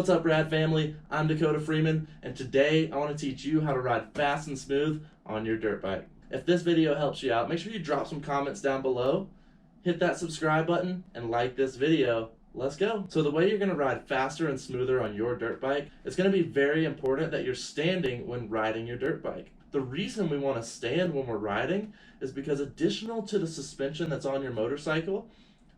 What's up, Rad family? I'm Dakota Freeman, and today I want to teach you how to ride fast and smooth on your dirt bike. If this video helps you out, make sure you drop some comments down below, hit that subscribe button, and like this video. Let's go. So the way you're going to ride faster and smoother on your dirt bike, it's going to be very important that you're standing when riding your dirt bike. The reason we want to stand when we're riding is because additional to the suspension that's on your motorcycle,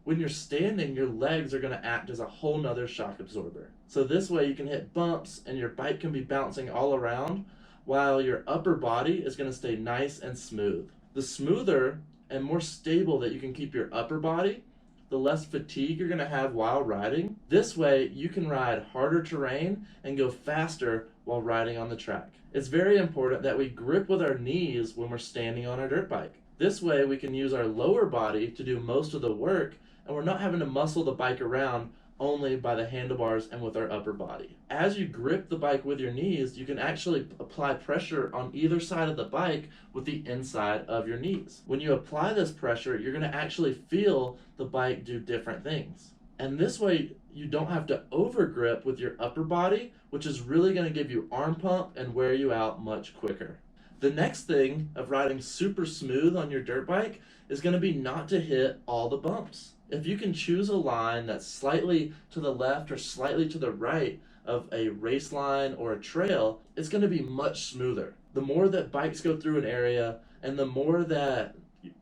when you're standing, your legs are going to act as a whole nother shock absorber. So this way you can hit bumps and your bike can be bouncing all around while your upper body is going to stay nice and smooth. The smoother and more stable that you can keep your upper body, the less fatigue you're going to have while riding. This way you can ride harder terrain and go faster while riding on the track. It's very important that we grip with our knees when we're standing on our dirt bike. This way we can use our lower body to do most of the work, and we're not having to muscle the bike around only by the handlebars and with our upper body. As you grip the bike with your knees, you can actually apply pressure on either side of the bike with the inside of your knees. When you apply this pressure, you're going to actually feel the bike do different things. And this way, you don't have to over grip with your upper body, which is really going to give you arm pump and wear you out much quicker. The next thing of riding super smooth on your dirt bike is going to be not to hit all the bumps. If you can choose a line that's slightly to the left or slightly to the right of a race line or a trail, it's going to be much smoother. The more that bikes go through an area and the more that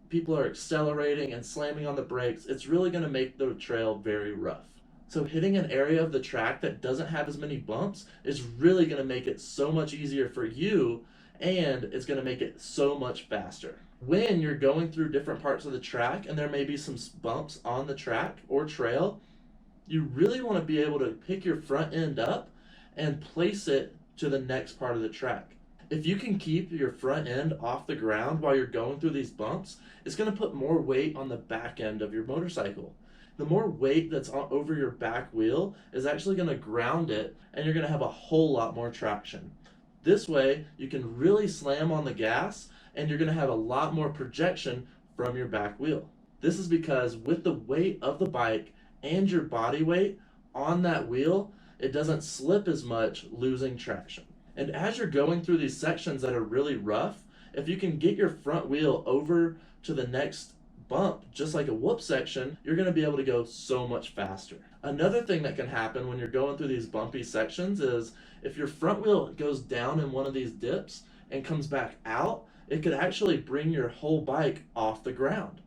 people are accelerating and slamming on the brakes, it's really going to make the trail very rough. So hitting an area of the track that doesn't have as many bumps is really going to make it so much easier for you, and it's going to make it so much faster. When you're going through different parts of the track and there may be some bumps on the track or trail, you really want to be able to pick your front end up and place it to the next part of the track. If you can keep your front end off the ground while you're going through these bumps, it's going to put more weight on the back end of your motorcycle. The more weight that's over your back wheel is actually going to ground it, and you're going to have a whole lot more traction. This way, you can really slam on the gas, and you're going to have a lot more projection from your back wheel. This is because with the weight of the bike and your body weight on that wheel, it doesn't slip as much, losing traction. And as you're going through these sections that are really rough, if you can get your front wheel over to the next bump, just like a whoop section, you're going to be able to go so much faster. Another thing that can happen when you're going through these bumpy sections is if your front wheel goes down in one of these dips and comes back out, it could actually bring your whole bike off the ground.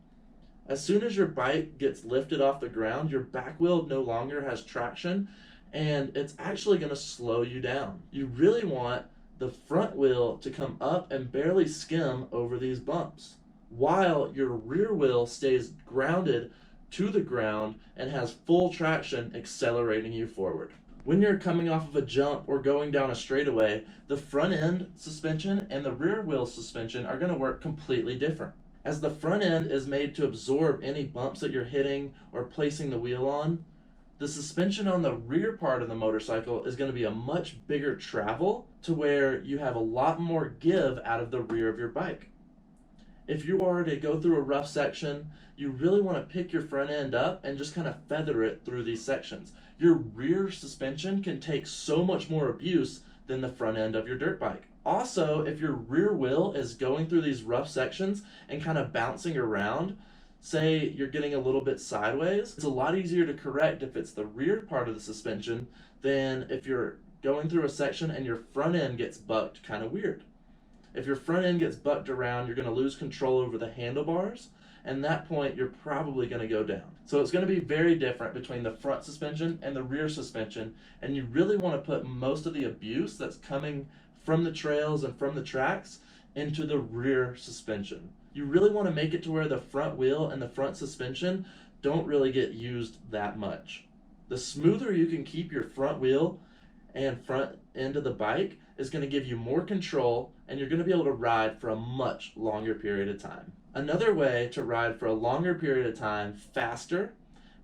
As soon as your bike gets lifted off the ground, your back wheel no longer has traction, and it's actually going to slow you down. You really want the front wheel to come up and barely skim over these bumps, while your rear wheel stays grounded to the ground and has full traction, accelerating you forward. When you're coming off of a jump or going down a straightaway, the front end suspension and the rear wheel suspension are going to work completely different. As the front end is made to absorb any bumps that you're hitting or placing the wheel on, the suspension on the rear part of the motorcycle is going to be a much bigger travel to where you have a lot more give out of the rear of your bike. If you are to go through a rough section, you really want to pick your front end up and just kind of feather it through these sections. Your rear suspension can take so much more abuse than the front end of your dirt bike. Also, if your rear wheel is going through these rough sections and kind of bouncing around, say you're getting a little bit sideways, it's a lot easier to correct if it's the rear part of the suspension than if you're going through a section and your front end gets bucked kind of weird. If your front end gets bucked around, you're going to lose control over the handlebars, and at that point you're probably going to go down. So it's going to be very different between the front suspension and the rear suspension, and you really want to put most of the abuse that's coming from the trails and from the tracks into the rear suspension. You really want to make it to where the front wheel and the front suspension don't really get used that much. The smoother you can keep your front wheel and front end of the bike is going to give you more control, and you're going to be able to ride for a much longer period of time. Another way to ride for a longer period of time faster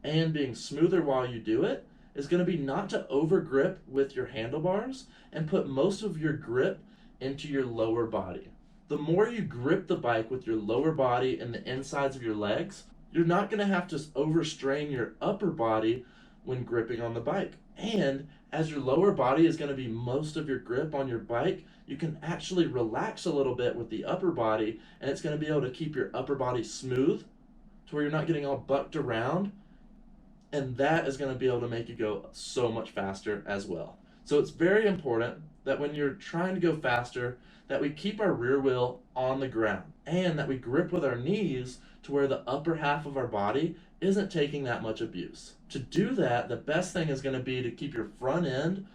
and being smoother while you do it is going to be not to over grip with your handlebars and put most of your grip into your lower body. The more you grip the bike with your lower body and the insides of your legs, you're not going to have to overstrain your upper body when gripping on the bike. And As your lower body is going to be most of your grip on your bike, you can actually relax a little bit with the upper body, and it's going to be able to keep your upper body smooth to where you're not getting all bucked around, and that is going to be able to make you go so much faster as well. So it's very important that when you're trying to go faster, that we keep our rear wheel on the ground and that we grip with our knees to where the upper half of our body isn't taking that much abuse. To do that, the best thing is going to be to keep your front end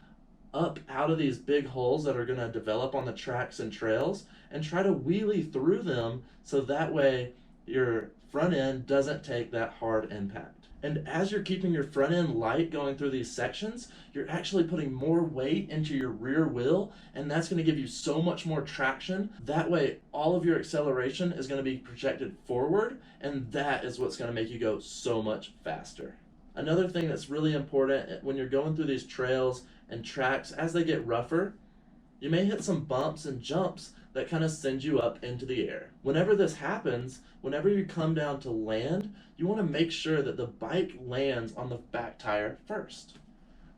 up out of these big holes that are going to develop on the tracks and trails and try to wheelie through them so that way your front end doesn't take that hard impact. And as you're keeping your front end light going through these sections, you're actually putting more weight into your rear wheel, and that's going to give you so much more traction. That way, all of your acceleration is going to be projected forward, and that is what's going to make you go so much faster. Another thing that's really important when you're going through these trails and tracks, as they get rougher, you may hit some bumps and jumps that kind of send you up into the air. Whenever this happens, whenever you come down to land, you want to make sure that the bike lands on the back tire first.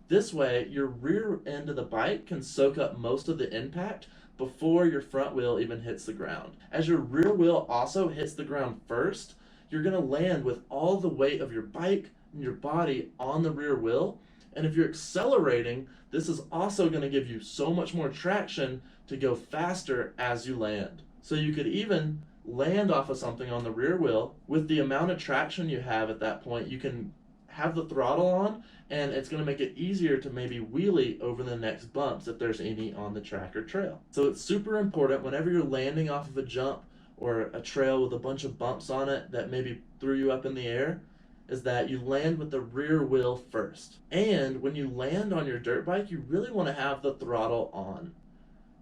This way, your rear end of the bike can soak up most of the impact before your front wheel even hits the ground. As your rear wheel also hits the ground first, you're going to land with all the weight of your bike and your body on the rear wheel. And if you're accelerating, this is also going to give you so much more traction to go faster as you land. So you could even land off of something on the rear wheel. With the amount of traction you have at that point, you can have the throttle on, and it's going to make it easier to maybe wheelie over the next bumps if there's any on the track or trail. So it's super important whenever you're landing off of a jump or a trail with a bunch of bumps on it that maybe threw you up in the air, is that you land with the rear wheel first. And when you land on your dirt bike, you really want to have the throttle on.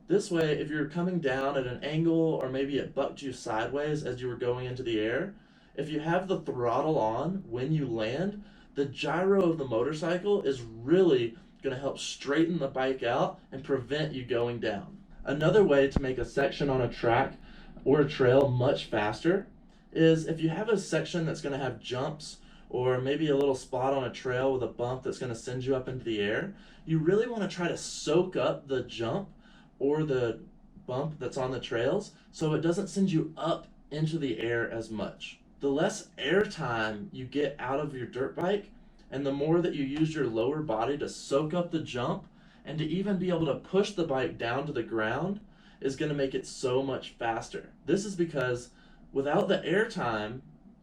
This way, if you're coming down at an angle or maybe it bucked you sideways as you were going into the air, if you have the throttle on when you land, the gyro of the motorcycle is really going to help straighten the bike out and prevent you going down. Another way to make a section on a track or a trail much faster is if you have a section that's going to have jumps or maybe a little spot on a trail with a bump that's going to send you up into the air, you really want to try to soak up the jump or the bump that's on the trails so it doesn't send you up into the air as much. The less air time you get out of your dirt bike and the more that you use your lower body to soak up the jump and to even be able to push the bike down to the ground is going to make it so much faster. This is because without the air time,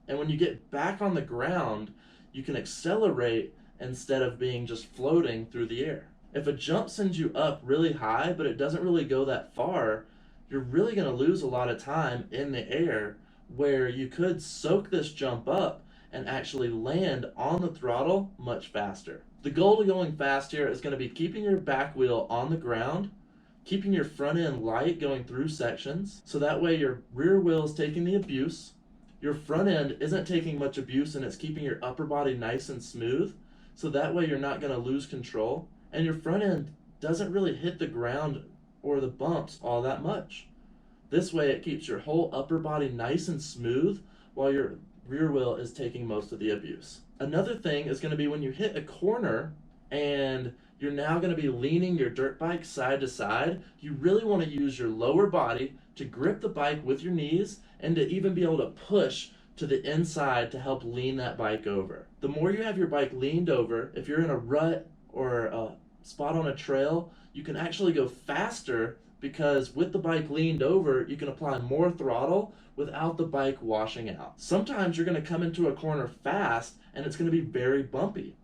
and when you get back on the ground, you can accelerate instead of being just floating through the air. If a jump sends you up really high, but it doesn't really go that far, you're really going to lose a lot of time in the air where you could soak this jump up and actually land on the throttle much faster. The goal to going fast here is going to be keeping your back wheel on the ground, keeping your front end light going through sections, so that way your rear wheel is taking the abuse, your front end isn't taking much abuse, and it's keeping your upper body nice and smooth, so that way you're not going to lose control, and your front end doesn't really hit the ground or the bumps all that much. This way it keeps your whole upper body nice and smooth while your rear wheel is taking most of the abuse. Another thing is going to be when you hit a corner and you're now going to be leaning your dirt bike side to side, you really want to use your lower body to grip the bike with your knees and to even be able to push to the inside to help lean that bike over. The more you have your bike leaned over, if you're in a rut or a spot on a trail, you can actually go faster because with the bike leaned over, you can apply more throttle without the bike washing out. Sometimes you're going to come into a corner fast and it's going to be very bumpy.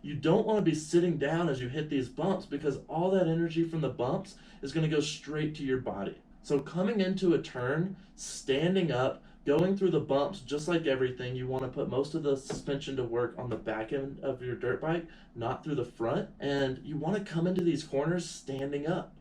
You don't want to be sitting down as you hit these bumps because all that energy from the bumps is going to go straight to your body. So coming into a turn, standing up, going through the bumps, just like everything, you want to put most of the suspension to work on the back end of your dirt bike, not through the front. And you want to come into these corners standing up.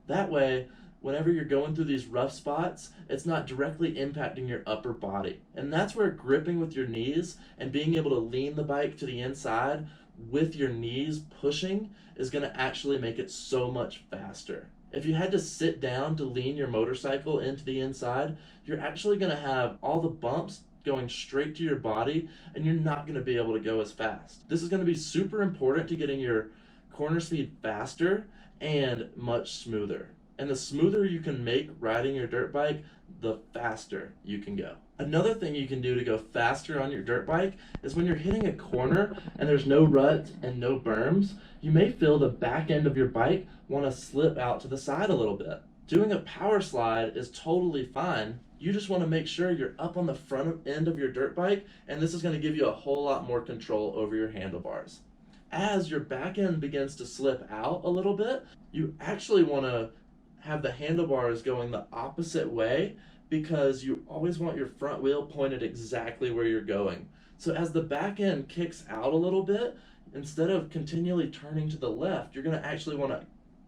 That way, whenever you're going through these rough spots, it's not directly impacting your upper body. And that's where gripping with your knees and being able to lean the bike to the inside with your knees pushing is going to actually make it so much faster. If you had to sit down to lean your motorcycle into the inside, you're actually going to have all the bumps going straight to your body and you're not going to be able to go as fast. This is going to be super important to getting your corner speed faster and much smoother. And the smoother you can make riding your dirt bike, the faster you can go. Another thing you can do to go faster on your dirt bike is when you're hitting a corner and there's no ruts and no berms, you may feel the back end of your bike want to slip out to the side a little bit. Doing a power slide is totally fine. You just want to make sure you're up on the front end of your dirt bike, and this is going to give you a whole lot more control over your handlebars. As your back end begins to slip out a little bit, you actually want to have the handlebars going the opposite way, because you always want your front wheel pointed exactly where you're going. So as the back end kicks out a little bit, instead of continually turning to the left, you're going to actually want to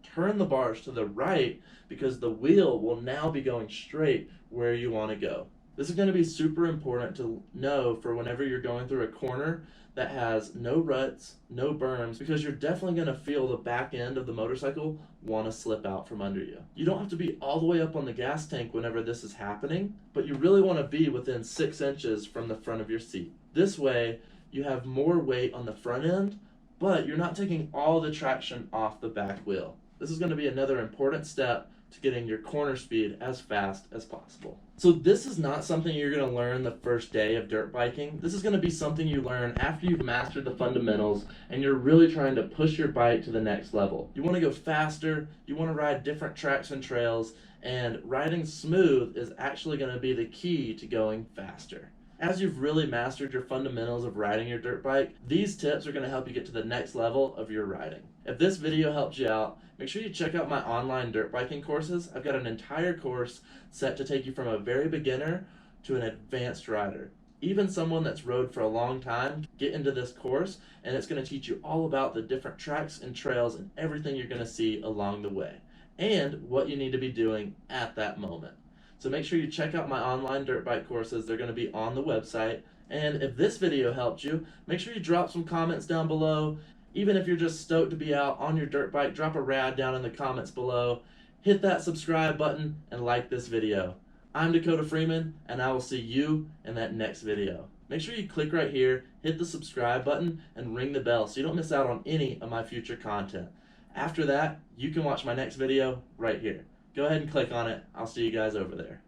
turn the bars to the right, because the wheel will now be going straight where you want to go. This is going to be super important to know for whenever you're going through a corner that has no ruts, no berms, because you're definitely going to feel the back end of the motorcycle want to slip out from under you. You don't have to be all the way up on the gas tank whenever this is happening, but you really want to be within 6 inches from the front of your seat. This way, you have more weight on the front end, but you're not taking all the traction off the back wheel. This is going to be another important step to getting your corner speed as fast as possible. So this is not something you're going to learn the first day of dirt biking. This is going to be something you learn after you've mastered the fundamentals and you're really trying to push your bike to the next level. You want to go faster, you want to ride different tracks and trails, and riding smooth is actually going to be the key to going faster. As you've really mastered your fundamentals of riding your dirt bike, these tips are going to help you get to the next level of your riding. If this video helped you out, make sure you check out my online dirt biking courses. I've got an entire course set to take you from a very beginner to an advanced rider. Even someone that's rode for a long time, get into this course, and it's going to teach you all about the different tracks and trails and everything you're going to see along the way, and what you need to be doing at that moment. So make sure you check out my online dirt bike courses. They're going to be on the website. And if this video helped you, make sure you drop some comments down below. Even if you're just stoked to be out on your dirt bike, drop a rad down in the comments below. Hit that subscribe button and like this video. I'm Dakota Freeman, and I will see you in that next video. Make sure you click right here, hit the subscribe button, and ring the bell so you don't miss out on any of my future content. After that, you can watch my next video right here. Go ahead and click on it. I'll see you guys over there.